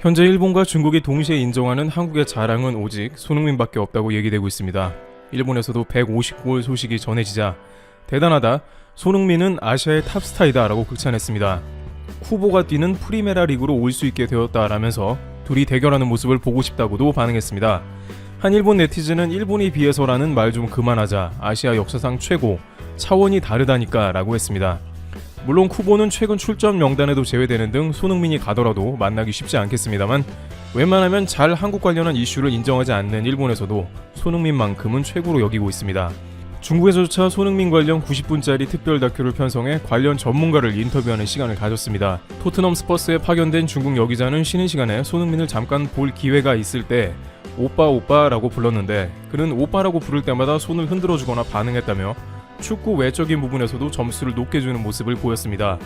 현재 일본과 중국이 동시에 인정하는 한국의 자랑은 오직 손흥민밖에 없다고 얘기되고 있습니다. 일본에서도 150골 소식이 전해지자 대단하다, 손흥민은 아시아의 탑스타이다 라고 극찬했습니다. 후보가 뛰는 프리메라 리그로 올 수 있게 되었다라면서 둘이 대결하는 모습을 보고 싶다고도 반응했습니다. 한 일본 네티즌은 일본에 비해서라는 말 좀 그만하자, 아시아 역사상 최고, 차원이 다르다니까 라고 했습니다. 물론 쿠보는 최근 출전 명단에도 제외되는 등 손흥민이 가더라도 만나기 쉽지 않겠습니다만, 웬만하면 잘 한국 관련한 이슈를 인정하지 않는 일본에서도 손흥민만큼은 최고로 여기고 있습니다. 중국에서조차 손흥민 관련 90분짜리 특별 다큐를 편성해 관련 전문가를 인터뷰하는 시간을 가졌습니다. 토트넘 스퍼스에 파견된 중국 여기자는 쉬는 시간에 손흥민을 잠깐 볼 기회가 있을 때 오빠 오빠라고 불렀는데, 그는 오빠라고 부를 때마다 손을 흔들어주거나 반응했다며 축구 외적인 부분에서도 점수를 높게 주는 모습을 보였습니다.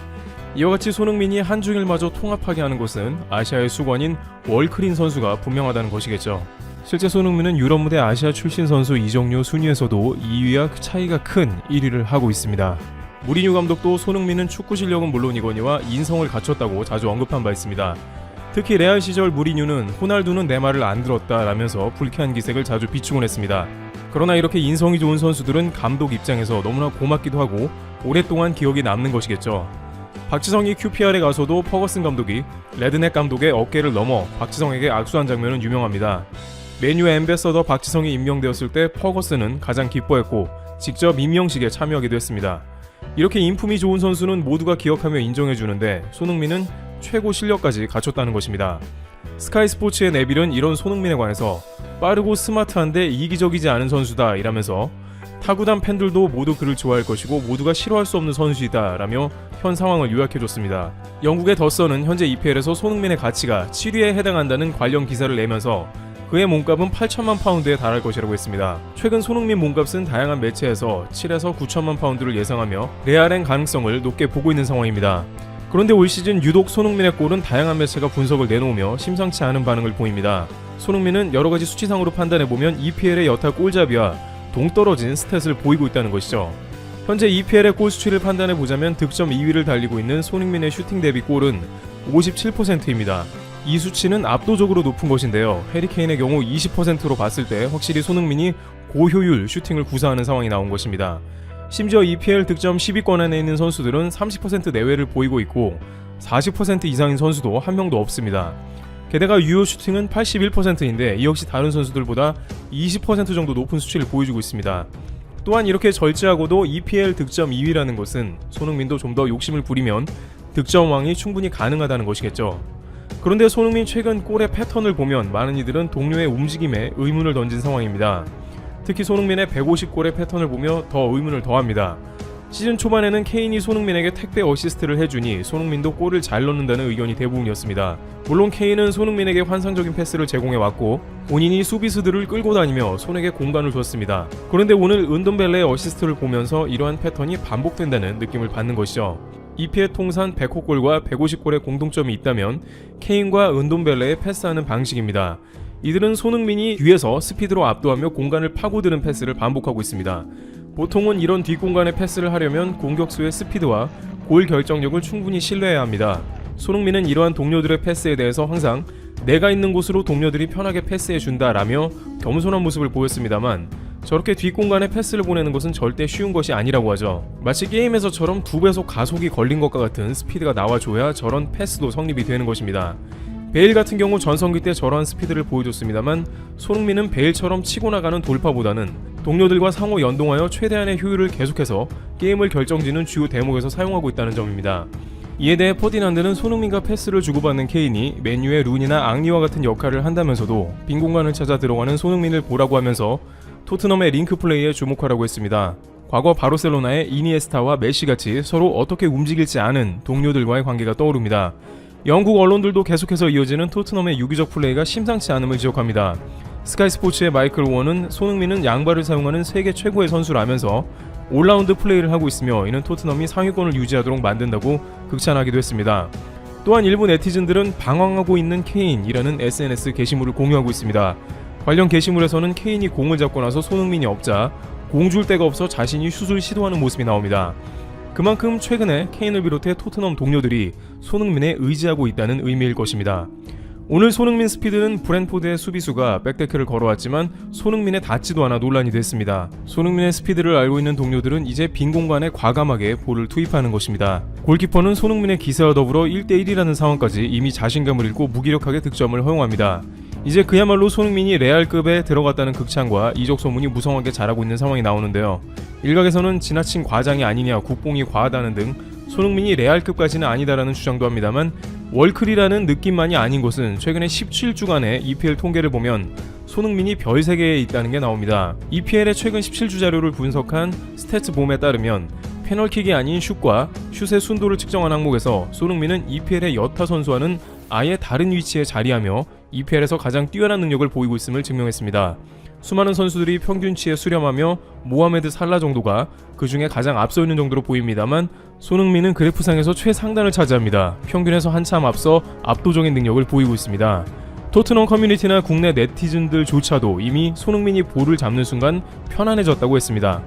이와 같이 손흥민이 한중일마저 통합하게 하는 것은 아시아의 수건인 월크린 선수가 분명하다는 것이겠죠. 실제 손흥민은 유럽 무대 아시아 출신 선수 이적료 순위에서도 2위와 차이가 큰 1위를 하고 있습니다. 무리뉴 감독도 손흥민은 축구 실력은 물론이거니와 인성을 갖췄다고 자주 언급한 바 있습니다. 특히 레알 시절 무리뉴는 호날두는 내 말을 안 들었다 라면서 불쾌한 기색을 자주 비추곤 했습니다. 그러나 이렇게 인성이 좋은 선수들은 감독 입장에서 너무나 고맙기도 하고 오랫동안 기억이 남는 것이겠죠. 박지성이 QPR에 가서도 퍼거슨 감독이 레드넥 감독의 어깨를 넘어 박지성에게 악수한 장면은 유명합니다. 메뉴 앰베서더 박지성이 임명되었을 때 퍼거슨은 가장 기뻐했고 직접 임명식에 참여하기도 했습니다. 이렇게 인품이 좋은 선수는 모두가 기억하며 인정해주는데 손흥민은 최고 실력까지 갖췄다는 것입니다. 스카이 스포츠의 네빌은 이런 손흥민에 관해서 빠르고 스마트한데 이기적이지 않은 선수다 이라면서 타구단 팬들도 모두 그를 좋아할 것이고 모두가 싫어할 수 없는 선수이다 라며 현 상황을 요약해줬습니다. 영국의 더선은 현재 EPL에서 손흥민의 가치가 7위에 해당한다는 관련 기사를 내면서 그의 몸값은 8천만 파운드에 달할 것이라고 했습니다. 최근 손흥민 몸값은 다양한 매체에서 7에서 9천만 파운드를 예상하며 레알행 가능성을 높게 보고 있는 상황입니다. 그런데 올 시즌 유독 손흥민의 골은 다양한 매체가 분석을 내놓으며 심상치 않은 반응을 보입니다. 손흥민은 여러가지 수치상으로 판단해보면 EPL의 여타 골잡이와 동떨어진 스탯을 보이고 있다는 것이죠. 현재 EPL의 골 수치를 판단해보자면 득점 2위를 달리고 있는 손흥민의 슈팅 대비 골은 57%입니다. 이 수치는 압도적으로 높은 것인데요. 해리케인의 경우 20%로 봤을 때 확실히 손흥민이 고효율 슈팅을 구사하는 상황이 나온 것입니다. 심지어 EPL 득점 10위권 안에 있는 선수들은 30% 내외를 보이고 있고 40% 이상인 선수도 한 명도 없습니다. 게다가 유효 슈팅은 81%인데 이 역시 다른 선수들보다 20% 정도 높은 수치를 보여주고 있습니다. 또한 이렇게 절제하고도 EPL 득점 2위라는 것은 손흥민도 좀 더 욕심을 부리면 득점왕이 충분히 가능하다는 것이겠죠. 그런데 손흥민 최근 골의 패턴을 보면 많은 이들은 동료의 움직임에 의문을 던진 상황입니다. 특히 손흥민의 150골의 패턴을 보며 더 의문을 더합니다. 시즌 초반에는 케인이 손흥민에게 택배 어시스트를 해주니 손흥민도 골을 잘 넣는다는 의견이 대부분이었습니다. 물론 케인은 손흥민에게 환상적인 패스를 제공해왔고 본인이 수비수들을 끌고 다니며 손에게 공간을 줬습니다. 그런데 오늘 은돈벨레의 어시스트를 보면서 이러한 패턴이 반복된다는 느낌을 받는 것이죠. EPL 통산 100호골과 150골의 공통점이 있다면 케인과 은돈벨레의 패스하는 방식입니다. 이들은 손흥민이 뒤에서 스피드로 압도하며 공간을 파고드는 패스를 반복하고 있습니다. 보통은 이런 뒷공간의 패스를 하려면 공격수의 스피드와 골 결정력을 충분히 신뢰해야 합니다. 손흥민은 이러한 동료들의 패스에 대해서 항상 내가 있는 곳으로 동료들이 편하게 패스해준다 라며 겸손한 모습을 보였습니다만, 저렇게 뒷공간에 패스를 보내는 것은 절대 쉬운 것이 아니라고 하죠. 마치 게임에서처럼 2배속 가속이 걸린 것과 같은 스피드가 나와줘야 저런 패스도 성립이 되는 것입니다. 베일 같은 경우 전성기 때 저러한 스피드를 보여줬습니다만, 손흥민은 베일처럼 치고 나가는 돌파보다는 동료들과 상호 연동하여 최대한의 효율을 계속해서 게임을 결정짓는 주요 대목에서 사용하고 있다는 점입니다. 이에 대해 퍼디난드는 손흥민과 패스를 주고받는 케인이 맨유의 룬이나 앙리와 같은 역할을 한다면서도 빈 공간을 찾아 들어가는 손흥민을 보라고 하면서 토트넘의 링크 플레이에 주목하라고 했습니다. 과거 바르셀로나의 이니에스타와 메시같이 서로 어떻게 움직일지 아는 동료들과의 관계가 떠오릅니다. 영국 언론들도 계속해서 이어지는 토트넘의 유기적 플레이가 심상치 않음을 지적합니다. 스카이 스포츠의 마이클 워는 손흥민은 양발을 사용하는 세계 최고의 선수라면서 올라운드 플레이를 하고 있으며 이는 토트넘이 상위권을 유지하도록 만든다고 극찬하기도 했습니다. 또한 일부 네티즌들은 방황하고 있는 케인이라는 SNS 게시물을 공유하고 있습니다. 관련 게시물에서는 케인이 공을 잡고 나서 손흥민이 없자 공 줄 데가 없어 자신이 슛을 시도하는 모습이 나옵니다. 그만큼 최근에 케인을 비롯해 토트넘 동료들이 손흥민에 의지하고 있다는 의미일 것입니다. 오늘 손흥민 스피드는 브랜포드의 수비수가 백테크를 걸어왔지만 손흥민의 닿지도 않아 논란이 됐습니다. 손흥민의 스피드를 알고 있는 동료들은 이제 빈 공간에 과감하게 볼을 투입하는 것입니다. 골키퍼는 손흥민의 기세와 더불어 1대1이라는 상황까지 이미 자신감을 잃고 무기력하게 득점을 허용합니다. 이제 그야말로 손흥민이 레알급에 들어갔다는 극찬과 이적 소문이 무성하게 자라고 있는 상황이 나오는데요. 일각에서는 지나친 과장이 아니냐, 국뽕이 과하다는 등 손흥민이 레알급까지는 아니다라는 주장도 합니다만 월클이라는 느낌만이 아닌 것은 최근에 17주간의 EPL 통계를 보면 손흥민이 별 3개에 있다는 게 나옵니다. EPL의 최근 17주 자료를 분석한 스태츠봄에 따르면 페널킥이 아닌 슛과 슛의 순도를 측정한 항목에서 손흥민은 EPL의 여타 선수와는 아예 다른 위치에 자리하며 EPL에서 가장 뛰어난 능력을 보이고 있음을 증명했습니다. 수많은 선수들이 평균치에 수렴하며 모하메드 살라 정도가 그 중에 가장 앞서 있는 정도로 보입니다만 손흥민은 그래프상에서 최상단을 차지합니다. 평균에서 한참 앞서 압도적인 능력을 보이고 있습니다. 토트넘 커뮤니티나 국내 네티즌들조차도 이미 손흥민이 볼을 잡는 순간 편안해졌다고 했습니다.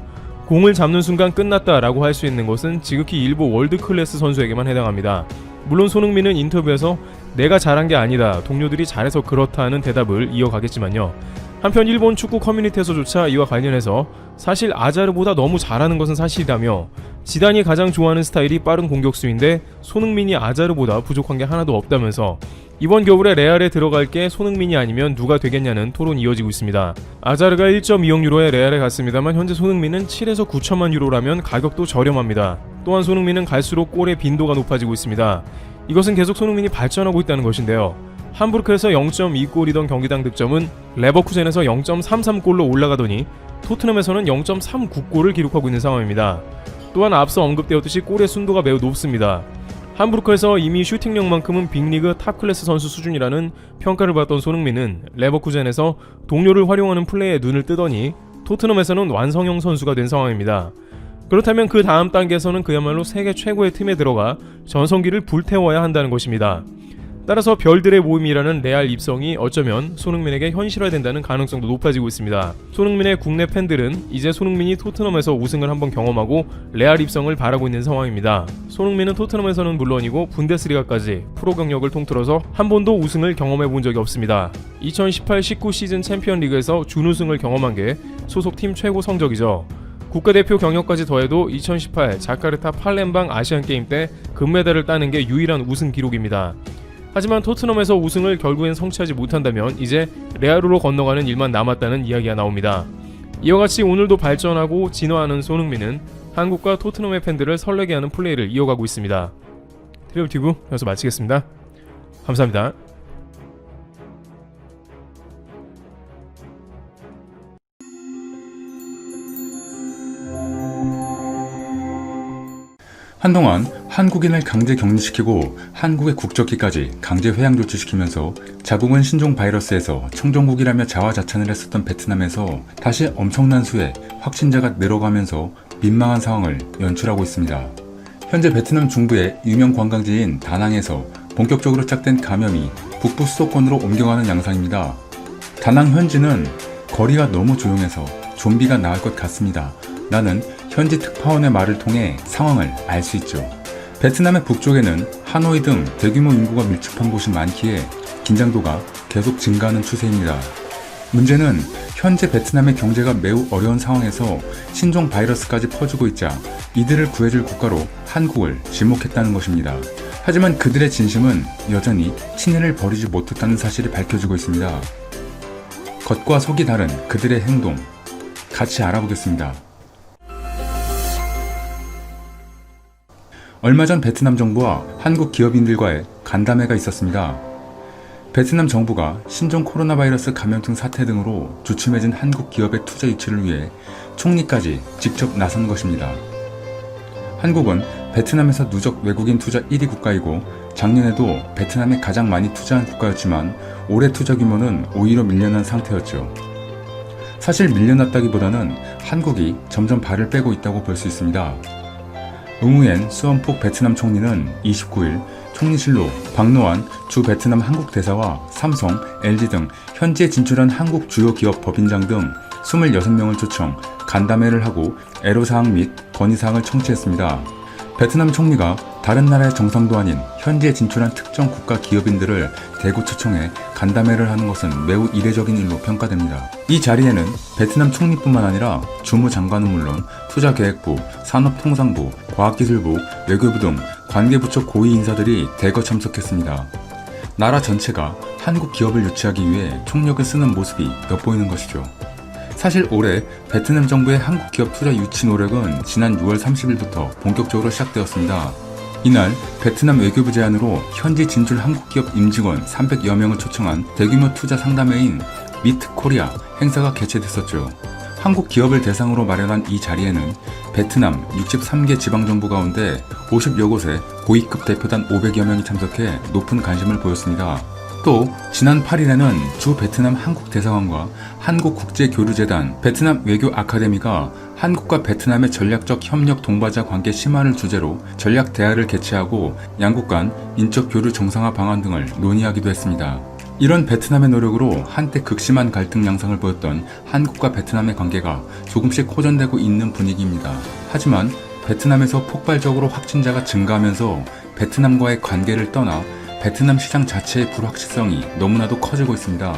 공을 잡는 순간 끝났다라고 할 수 있는 것은 지극히 일부 월드클래스 선수에게만 해당합니다. 물론 손흥민은 인터뷰에서 내가 잘한 게 아니다, 동료들이 잘해서 그렇다 하는 대답을 이어가겠지만요. 한편 일본 축구 커뮤니티에서조차 이와 관련해서 사실 아자르보다 너무 잘하는 것은 사실이라며 지단이 가장 좋아하는 스타일이 빠른 공격수인데 손흥민이 아자르보다 부족한 게 하나도 없다면서 이번 겨울에 레알에 들어갈 게 손흥민이 아니면 누가 되겠냐는 토론이 이어지고 있습니다. 아자르가 1.2억 유로에 레알에 갔습니다만 현재 손흥민은 7에서 9천만 유로라면 가격도 저렴합니다. 또한 손흥민은 갈수록 골의 빈도가 높아지고 있습니다. 이것은 계속 손흥민이 발전하고 있다는 것인데요. 함부르크에서 0.2골이던 경기당 득점은 레버쿠젠에서 0.33골로 올라가더니 토트넘에서는 0.39골을 기록하고 있는 상황입니다. 또한 앞서 언급되었듯이 골의 순도가 매우 높습니다. 함부르크에서 이미 슈팅력만큼은 빅리그 탑클래스 선수 수준이라는 평가를 받던 손흥민은 레버쿠젠에서 동료를 활용하는 플레이에 눈을 뜨더니 토트넘에서는 완성형 선수가 된 상황입니다. 그렇다면 그 다음 단계에서는 그야말로 세계 최고의 팀에 들어가 전성기를 불태워야 한다는 것입니다. 따라서 별들의 모임이라는 레알 입성이 어쩌면 손흥민에게 현실화된다는 가능성도 높아지고 있습니다. 손흥민의 국내 팬들은 이제 손흥민이 토트넘에서 우승을 한번 경험하고 레알 입성을 바라고 있는 상황입니다. 손흥민은 토트넘에서는 물론이고 분데스리가까지 프로 경력을 통틀어서 한 번도 우승을 경험해 본 적이 없습니다. 2018-19 시즌 챔피언리그에서 준우승을 경험한 게 소속팀 최고 성적이죠. 국가대표 경력까지 더해도 2018 자카르타 팔렘방 아시안게임 때 금메달을 따는 게 유일한 우승 기록입니다. 하지만 토트넘에서 우승을 결국엔 성취하지 못한다면 이제 레알로 건너가는 일만 남았다는 이야기가 나옵니다. 이와 같이 오늘도 발전하고 진화하는 손흥민은 한국과 토트넘의 팬들을 설레게 하는 플레이를 이어가고 있습니다. 트리블 여기서 마치겠습니다. 감사합니다. 한동안 한국인을 강제 격리시키고 한국의 국적기까지 강제 회양 조치시키면서 자국은 신종 바이러스에서 청정국이라며 자화자찬을 했었던 베트남에서 다시 엄청난 수의 확진자가 늘어가면서 민망한 상황을 연출하고 있습니다. 현재 베트남 중부의 유명 관광지인 다낭에서 본격적으로 시작된 감염이 북부 수도권으로 옮겨가는 양상입니다. 다낭 현지는 거리가 너무 조용해서 좀비가 나을 것 같습니다. 나는 현지 특파원의 말을 통해 상황을 알 수 있죠. 베트남의 북쪽에는 하노이 등 대규모 인구가 밀집한 곳이 많기에 긴장도가 계속 증가하는 추세입니다. 문제는 현재 베트남의 경제가 매우 어려운 상황에서 신종 바이러스까지 퍼지고 있자 이들을 구해줄 국가로 한국을 지목했다는 것입니다. 하지만 그들의 진심은 여전히 친애를 버리지 못했다는 사실이 밝혀지고 있습니다. 겉과 속이 다른 그들의 행동, 같이 알아보겠습니다. 얼마 전 베트남 정부와 한국 기업인들과의 간담회가 있었습니다. 베트남 정부가 신종 코로나 바이러스 감염증 사태 등으로 주춤해진 한국 기업의 투자 유치를 위해 총리까지 직접 나선 것입니다. 한국은 베트남에서 누적 외국인 투자 1위 국가이고 작년에도 베트남에 가장 많이 투자한 국가였지만 올해 투자 규모는 오히려 밀려난 상태였죠. 사실 밀려났다기보다는 한국이 점점 발을 빼고 있다고 볼 수 있습니다. 응우엔 수엄폭 베트남 총리는 29일 총리실로 박노한 주 베트남 한국 대사와 삼성, LG 등 현지에 진출한 한국 주요 기업 법인장 등 26명을 초청 간담회를 하고 애로사항 및 건의사항을 청취했습니다. 베트남 총리가 다른 나라의 정상도 아닌 현지에 진출한 특정 국가 기업인들을 대구 초청해 간담회를 하는 것은 매우 이례적인 일로 평가됩니다. 이 자리에는 베트남 총리뿐만 아니라 주무장관은 물론 투자계획부, 산업통상부, 과학기술부, 외교부 등 관계부처 고위 인사들이 대거 참석했습니다. 나라 전체가 한국 기업을 유치하기 위해 총력을 쓰는 모습이 엿보이는 것이죠. 사실 올해 베트남 정부의 한국 기업 투자 유치 노력은 지난 6월 30일부터 본격적으로 시작되었습니다. 이날 베트남 외교부 제안으로 현지 진출 한국 기업 임직원 300여 명을 초청한 대규모 투자 상담회인 미트 코리아 행사가 개최됐었죠. 한국 기업을 대상으로 마련한 이 자리에는 베트남 63개 지방정부 가운데 50여 곳의 고위급 대표단 500여 명이 참석해 높은 관심을 보였습니다. 또 지난 8일에는 주 베트남 한국 대사관과 한국국제교류재단, 베트남 외교 아카데미가 한국과 베트남의 전략적 협력 동반자 관계 심화를 주제로 전략 대화를 개최하고 양국 간 인적 교류 정상화 방안 등을 논의하기도 했습니다. 이런 베트남의 노력으로 한때 극심한 갈등 양상을 보였던 한국과 베트남의 관계가 조금씩 호전되고 있는 분위기입니다. 하지만 베트남에서 폭발적으로 확진자가 증가하면서 베트남과의 관계를 떠나 베트남 시장 자체의 불확실성이 너무나도 커지고 있습니다.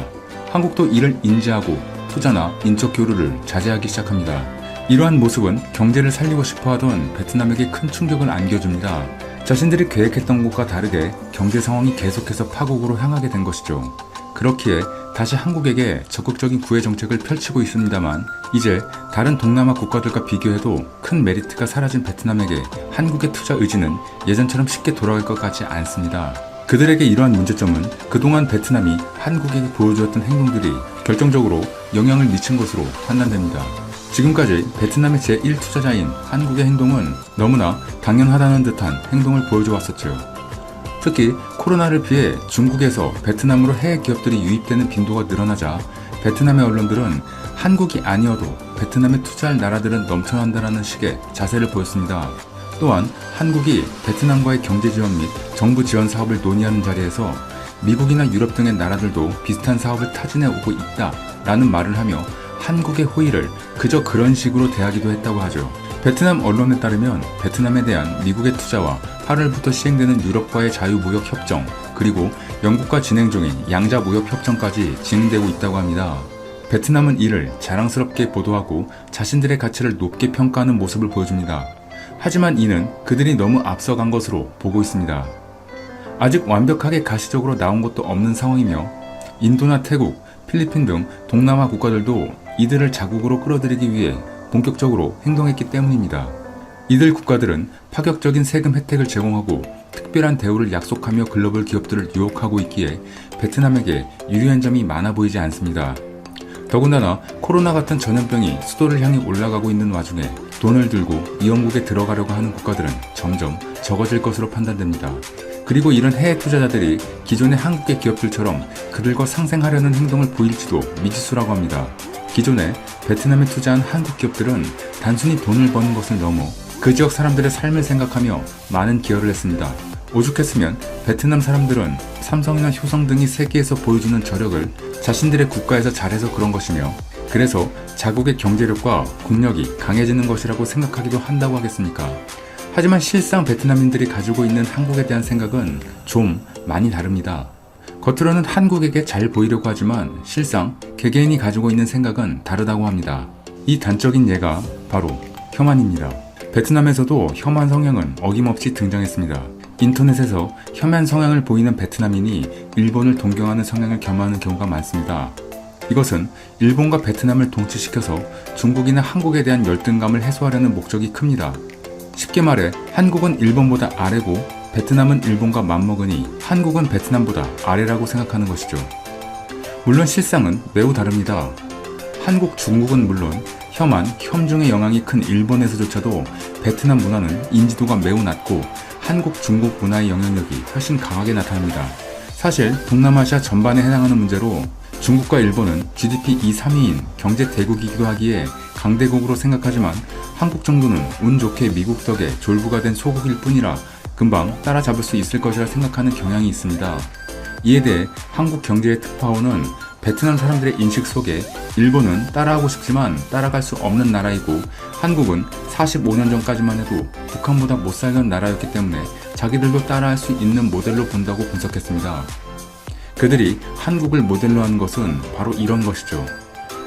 한국도 이를 인지하고 투자나 인적 교류를 자제하기 시작합니다. 이러한 모습은 경제를 살리고 싶어하던 베트남에게 큰 충격을 안겨줍니다. 자신들이 계획했던 것과 다르게 경제 상황이 계속해서 파국으로 향하게 된 것이죠. 그렇기에 다시 한국에게 적극적인 구애 정책을 펼치고 있습니다만 이제 다른 동남아 국가들과 비교해도 큰 메리트가 사라진 베트남에게 한국의 투자 의지는 예전처럼 쉽게 돌아갈 것 같지 않습니다. 그들에게 이러한 문제점은 그동안 베트남이 한국에게 보여주었던 행동들이 결정적으로 영향을 미친 것으로 판단됩니다. 지금까지 베트남의 제1투자자인 한국의 행동은 너무나 당연하다는 듯한 행동을 보여줘 왔었죠. 특히 코로나를 피해 중국에서 베트남으로 해외 기업들이 유입되는 빈도가 늘어나자 베트남의 언론들은 한국이 아니어도 베트남에 투자할 나라들은 넘쳐난다라는 식의 자세를 보였습니다. 또한 한국이 베트남과의 경제 지원 및 정부 지원 사업을 논의하는 자리에서 미국이나 유럽 등의 나라들도 비슷한 사업을 타진해 오고 있다라는 말을 하며 한국의 호의를 그저 그런 식으로 대하기도 했다고 하죠. 베트남 언론에 따르면 베트남에 대한 미국의 투자와 8월부터 시행되는 유럽과의 자유무역협정 그리고 영국과 진행 중인 양자무역협정까지 진행되고 있다고 합니다. 베트남은 이를 자랑스럽게 보도하고 자신들의 가치를 높게 평가하는 모습을 보여줍니다. 하지만 이는 그들이 너무 앞서간 것으로 보고 있습니다. 아직 완벽하게 가시적으로 나온 것도 없는 상황이며 인도나 태국, 필리핀 등 동남아 국가들도 이들을 자국으로 끌어들이기 위해 본격적으로 행동했기 때문입니다. 이들 국가들은 파격적인 세금 혜택을 제공하고 특별한 대우를 약속하며 글로벌 기업들을 유혹하고 있기에 베트남에게 유리한 점이 많아 보이지 않습니다. 더군다나 코로나 같은 전염병이 수도를 향해 올라가고 있는 와중에 돈을 들고 이 영국에 들어가려고 하는 국가들은 점점 적어질 것으로 판단됩니다. 그리고 이런 해외 투자자들이 기존의 한국의 기업들처럼 그들과 상생하려는 행동을 보일지도 미지수라고 합니다. 기존에 베트남에 투자한 한국 기업들은 단순히 돈을 버는 것을 넘어 그 지역 사람들의 삶을 생각하며 많은 기여를 했습니다. 오죽했으면 베트남 사람들은 삼성이나 효성 등이 세계에서 보여주는 저력을 자신들의 국가에서 잘해서 그런 것이며 그래서 자국의 경제력과 국력이 강해지는 것이라고 생각하기도 한다고 하겠습니까? 하지만 실상 베트남인들이 가지고 있는 한국에 대한 생각은 좀 많이 다릅니다. 겉으로는 한국에게 잘 보이려고 하지만 실상 개개인이 가지고 있는 생각은 다르다고 합니다. 이 단적인 예가 바로 혐한입니다. 베트남에서도 혐한 성향은 어김없이 등장했습니다. 인터넷에서 혐한 성향을 보이는 베트남인이 일본을 동경하는 성향을 겸하는 경우가 많습니다. 이것은 일본과 베트남을 동치시켜서 중국이나 한국에 대한 열등감을 해소하려는 목적이 큽니다. 쉽게 말해 한국은 일본보다 아래고 베트남은 일본과 맞먹으니 한국은 베트남보다 아래라고 생각하는 것이죠. 물론 실상은 매우 다릅니다. 한국, 중국은 물론 혐한, 혐중의 영향이 큰 일본에서조차도 베트남 문화는 인지도가 매우 낮고 한국, 중국 문화의 영향력이 훨씬 강하게 나타납니다. 사실 동남아시아 전반에 해당하는 문제로 중국과 일본은 GDP 2, 3위인 경제 대국이기도 하기에 강대국으로 생각하지만 한국 정도는 운 좋게 미국 덕에 졸부가 된 소국일 뿐이라 금방 따라잡을 수 있을 것이라 생각하는 경향이 있습니다. 이에 대해 한국 경제의 특파원은 베트남 사람들의 인식 속에 일본은 따라하고 싶지만 따라갈 수 없는 나라이고 한국은 45년 전까지만 해도 북한보다 못 살던 나라였기 때문에 자기들도 따라할 수 있는 모델로 본다고 분석했습니다. 그들이 한국을 모델로 하는 것은 바로 이런 것이죠.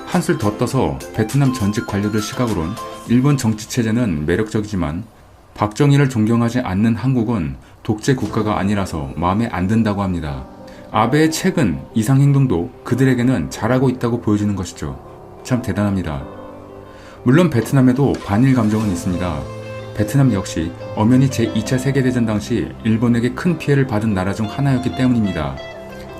한술 더 떠서 베트남 전직 관료들 시각으론 일본 정치체제는 매력적이지만 박정희를 존경하지 않는 한국은 독재 국가가 아니라서 마음에 안 든다고 합니다. 아베의 최근 이상 행동도 그들에게는 잘하고 있다고 보여주는 것이죠. 참 대단합니다. 물론 베트남에도 반일 감정은 있습니다. 베트남 역시 엄연히 제2차 세계대전 당시 일본에게 큰 피해를 받은 나라 중 하나였기 때문입니다.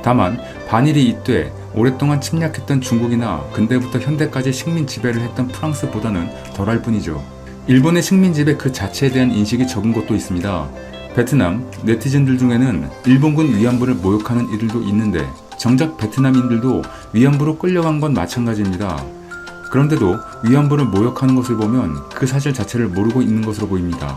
다만 반일이 이때 오랫동안 침략했던 중국이나 근대부터 현대까지 식민 지배를 했던 프랑스보다는 덜할 뿐이죠. 일본의 식민 지배 그 자체에 대한 인식이 적은 것도 있습니다. 베트남 네티즌들 중에는 일본군 위안부를 모욕하는 이들도 있는데 정작 베트남인들도 위안부로 끌려간 건 마찬가지입니다. 그런데도 위안부를 모욕하는 것을 보면 그 사실 자체를 모르고 있는 것으로 보입니다.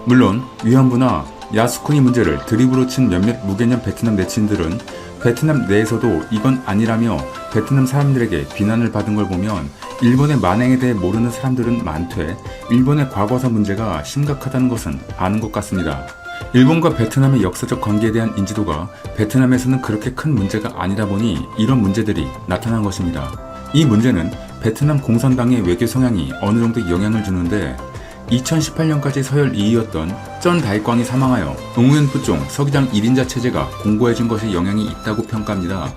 물론 위안부나 야스쿠니 문제를 드립으로 친 몇몇 무개념 베트남 네티즌들은 베트남 내에서도 이건 아니라며 베트남 사람들에게 비난을 받은 걸 보면 일본의 만행에 대해 모르는 사람들은 많되 일본의 과거사 문제가 심각하다는 것은 아는 것 같습니다. 일본과 베트남의 역사적 관계에 대한 인지도가 베트남에서는 그렇게 큰 문제가 아니다 보니 이런 문제들이 나타난 것입니다. 이 문제는 베트남 공산당의 외교 성향이 어느 정도 영향을 주는데 2018년까지 서열 2위였던 쩐 다이광이 사망하여 응우엔 부종 서기장 1인자 체제가 공고해진 것에 영향이 있다고 평가합니다.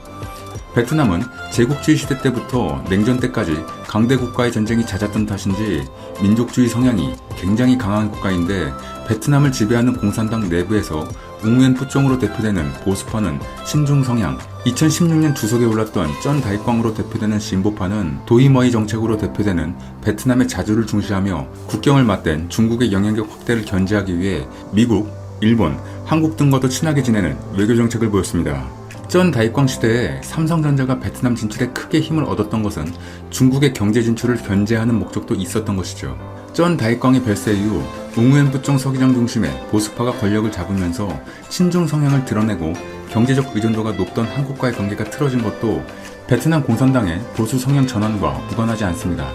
베트남은 제국주의 시대 때부터 냉전 때까지 강대 국가의 전쟁이 잦았던 탓인지 민족주의 성향이 굉장히 강한 국가인데 베트남을 지배하는 공산당 내부에서 웅웬 푸종으로 대표되는 보수파는 신중 성향, 2016년 주석에 올랐던 쩐 다이광으로 대표되는 진보파는 도이머이 정책으로 대표되는 베트남의 자주를 중시하며 국경을 맞댄 중국의 영향력 확대를 견제하기 위해 미국, 일본, 한국 등과도 친하게 지내는 외교 정책을 보였습니다. 쩐 다이광 시대에 삼성전자가 베트남 진출에 크게 힘을 얻었던 것은 중국의 경제 진출을 견제하는 목적도 있었던 것이죠. 쩐 다이광의 별세 이후 웅웬 부종 서기장 중심의 보수파가 권력을 잡으면서 친중 성향을 드러내고 경제적 의존도가 높던 한국과의 관계가 틀어진 것도 베트남 공산당의 보수 성향 전환과 무관하지 않습니다.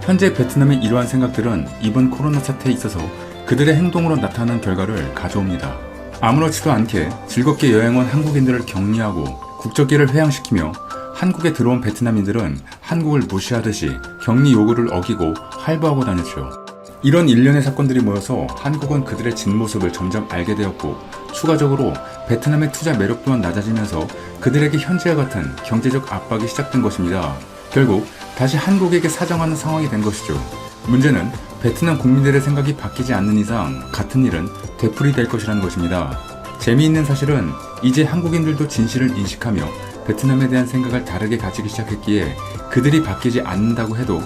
현재 베트남의 이러한 생각들은 이번 코로나 사태에 있어서 그들의 행동으로 나타난 결과를 가져옵니다. 아무렇지도 않게 즐겁게 여행 온 한국인들을 격리하고 국적기를 회항시키며 한국에 들어온 베트남인들은 한국을 무시하듯이 격리 요구를 어기고 활보하고 다녔죠. 이런 일련의 사건들이 모여서 한국은 그들의 진모습을 점점 알게 되었고 추가적으로 베트남의 투자 매력 또한 낮아지면서 그들에게 현재와 같은 경제적 압박이 시작된 것입니다. 결국 다시 한국에게 사정하는 상황이 된 것이죠. 문제는 베트남 국민들의 생각이 바뀌지 않는 이상 같은 일은 되풀이될 것이라는 것입니다. 재미있는 사실은 이제 한국인들도 진실을 인식하며 베트남에 대한 생각을 다르게 가지기 시작했기에 그들이 바뀌지 않는다고 해도